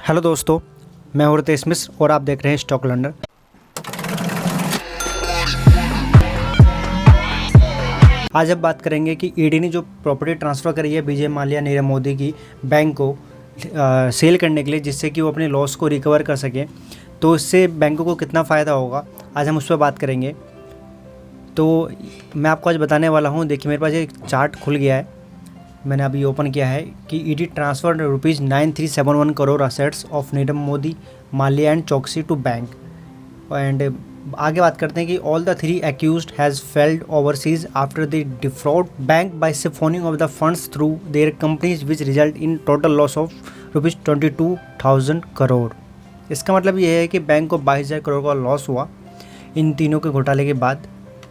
Hello दोस्तों, मैं हूं रितेश मिश्र और आप देख रहे हैं स्टॉक लर्नर। आज हम बात करेंगे कि ईडी ने जो प्रॉपर्टी ट्रांसफ़र करी है विजय माल्या नीरव मोदी की बैंक को सेल करने के लिए, जिससे कि वो अपने लॉस को रिकवर कर सकें, तो इससे बैंकों को कितना फ़ायदा होगा, आज हम उस पर बात करेंगे। तो मैं आपको आज बताने वाला हूँ। देखिए, मेरे पास एक चार्ट खुल गया है, मैंने अभी ओपन किया है कि ED transfer ₹9371 crore assets of Nirav Modi, Mallya and Choksi to bank. And आगे बात करते हैं कि all the three accused has failed overseas after the defraud bank by siphoning of the funds through their companies which result in total loss of ₹22,000 crore. इसका मतलब ये है कि बैंक को 22,000 करोड़ का लॉस हुआ इन तीनों के घोटाले के बाद।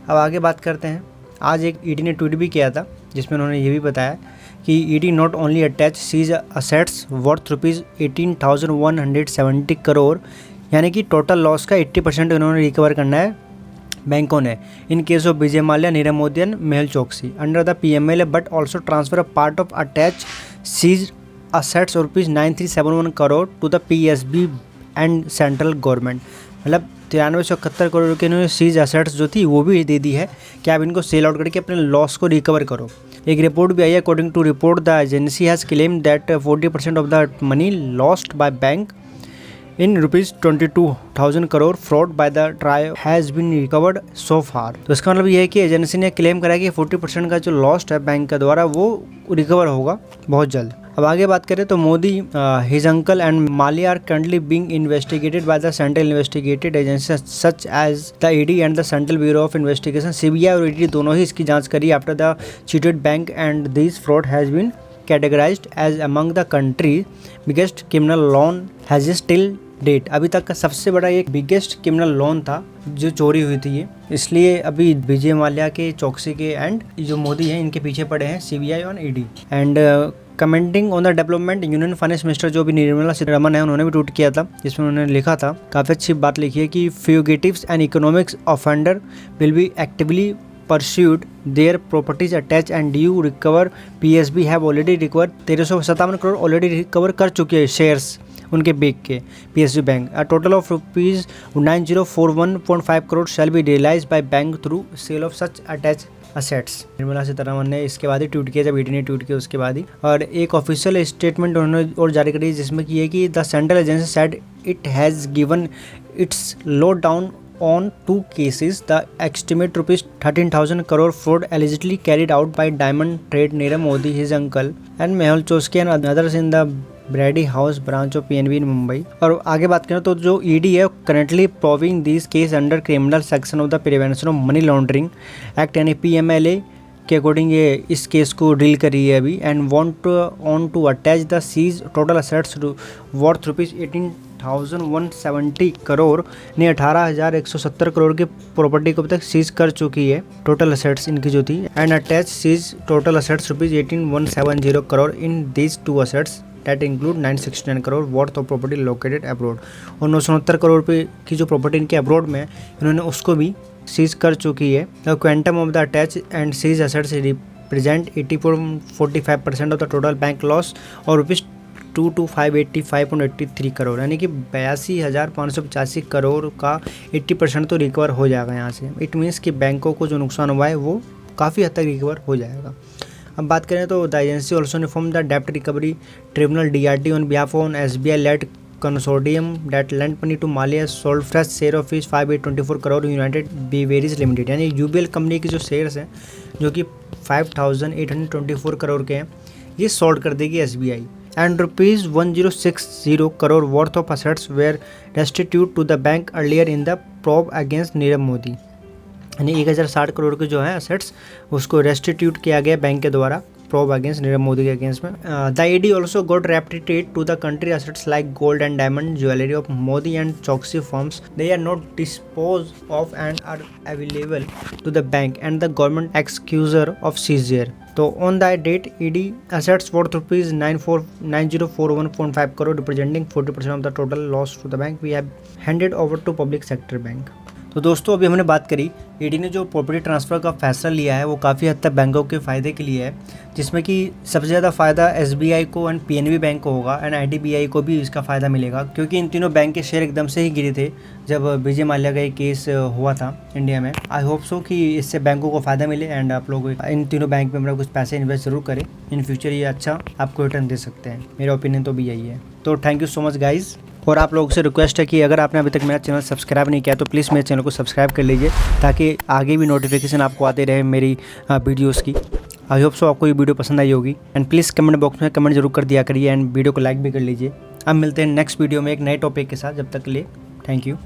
अब आगे बात करते हैं। आज एक ईडी ने ट्वीट भी किया था जिसमें उन्होंने ये भी बताया कि ED not only attach seize assets worth ₹18,170 crore, यानी कि टोटल लॉस का 80% उन्होंने रिकवर करना है बैंकों ने in case of Vijay Mallya, Nirav Modi and Mehul Choksi under the PMLA, but also transfer a part of attach seize assets ₹9371 crore to the PSB and central government. मतलब 9371 करोड़ के इन्होंने सीज असेट्स जो थी वो भी दे दी है कि आप इनको सेल आउट करके अपने लॉस को रिकवर करो। एक रिपोर्ट भी आई है। According to report, the agency has claim that 40% of the money lost by bank in ₹22,000 crore fraud by the trio has been recovered so far. तो इसका मतलब ये है कि एजेंसी ने क्लेम करा कि 40% का जो लॉस्ट है बैंक के द्वारा वो रिकवर होगा बहुत जल्द। अब आगे बात करें तो Modi, his uncle and Mallya are currently being investigated by the central investigated agency such as the ED and the central bureau of investigation. CBI और ईडी दोनों ही इसकी जांच करी after the cheated bank and this fraud has been categorised as among the country biggest criminal loan has still date. अभी तक का सबसे बड़ा एक बिगेस्ट क्रिमिनल लोन था जो चोरी हुई थी ये, इसलिए अभी विजय माल्या के, चोक्सी के एंड जो मोदी हैं इनके पीछे पड़े हैं CBI और ED. And commenting on the development, union finance minister जो भी निर्मला सीतारमण है उन्होंने भी ट्वीट किया था, जिसमें उन्होंने लिखा था, काफ़ी अच्छी बात लिखी है कि fugitives and economics offender will be actively pursued their properties attach and due recover. PSB have already recover 1357 crore already recover कर चुके हैं शेयर्स उनके बेच के PSB bank. A total of ₹9041.5 crore shall be realise by bank through sale of such attach assets. Nirmala Sitharaman ने इसके बाद ही tweet किया, जब ईडी ने ट्वीट किया उसके बाद ही। और एक ऑफिशियल स्टेटमेंट उन्होंने और जारी करी जिसमें कि है कि the central agency said it has given it's low down on 2 cases. The estimate ₹13,000 crore fraud allegedly carried out by Diamond Trade Nirav Modi, his uncle, and Mehul Choksey and others in the Brady House branch of PNB in Mumbai। और आगे बात करें तो जो ED है currently proving these case under criminal section of the Prevention of Money Laundering Act यानी PMLA के according ये इस केस को डील करी है अभी। And want on to attach the seize total assets worth ₹18,170 crore ने 18,170 करोड़ की प्रॉपर्टी को अब तक सीज कर चुकी है, टोटल असेट्स इनकी जो थी। And attach seize total assets ₹18,170 crore in these 2 assets that include 969 crore worth of property located abroad. और 969 करोड़ रुपये की जो प्रॉपर्टी इनके अब्रॉड में है इन्होंने उसको भी सीज कर चुकी है। The quantum of the attach and seize assets represent 80.45% of the total bank loss और ₹22,585.83 करोड़, यानी कि 82,585 करोड़ का 80% तो रिकवर हो जाएगा यहाँ से। इट मीन्स कि बैंकों को जो नुकसान हुआ है वो काफ़ी हद तक रिकवर हो जाएगा। अब बात करें तो the agency also inform the डेप्ट recovery tribunal DRT on behalf on SBI led consortium that lend money to Mallya sold fresh share of is 5,824 crore United Breweries Limited, यानी UBL कंपनी की जो शेयर्स हैं जो कि 5,824 करोड़ के हैं, ये सोल्ड कर देगी SBI। And ₹1060 crore worth of assets were restitute to the bank earlier in the probe against Nirav Modi, यानी 1060 करोड़ के जो है असेट्स उसको रेस्टिट्यूट किया गया बैंक के द्वारा प्रोब अगेंस्ट नीरव मोदी के अगेंस्ट में। The ED also got repatriated to the country assets like gold and diamond jewellery of Modi and Choksi firms. They are not dispose of and are available to the bank and the government excuser of seizure. तो on the date ED assets worth ₹9041.5 crore representing 40% of the total loss to the bank we have handed over to public sector bank। तो दोस्तों अभी हमने बात करी ED ने जो property transfer का फैसला लिया है वो काफ़ी हद तक बैंकों के फ़ायदे के लिए है, जिसमें कि सबसे ज़्यादा फ़ायदा एसबीआई को एंड पीएनबी बैंक को होगा एंड आईडीबीआई को भी इसका फ़ायदा मिलेगा, क्योंकि इन तीनों बैंक के शेयर एकदम से ही गिरे थे जब विजय माल्या का एक केस हुआ था इंडिया में। आई होप सो कि इससे बैंकों को फ़ायदा मिले एंड आप लोग इन तीनों बैंक में कुछ पैसे इन्वेस्ट ज़रूर करें। इन फ्यूचर ये अच्छा आपको रिटर्न दे सकते हैं, मेरा ओपिनियन तो भी यही है। तो thank you so much guys. और आप लोगों से रिक्वेस्ट है कि अगर आपने अभी तक मेरा चैनल सब्सक्राइब नहीं किया तो प्लीज़ मेरे चैनल को सब्सक्राइब कर लीजिए, ताकि आगे भी नोटिफिकेशन आपको आते रहे मेरी वीडियोस की। आई होप सो आपको ये वीडियो पसंद आई होगी एंड प्लीज़ कमेंट बॉक्स में कमेंट जरूर कर दिया करिए एंड वीडियो को लाइक भी कर लीजिए। अब मिलते हैं नेक्स्ट वीडियो में एक नए टॉपिक के साथ, जब तक के लिए थैंक यू।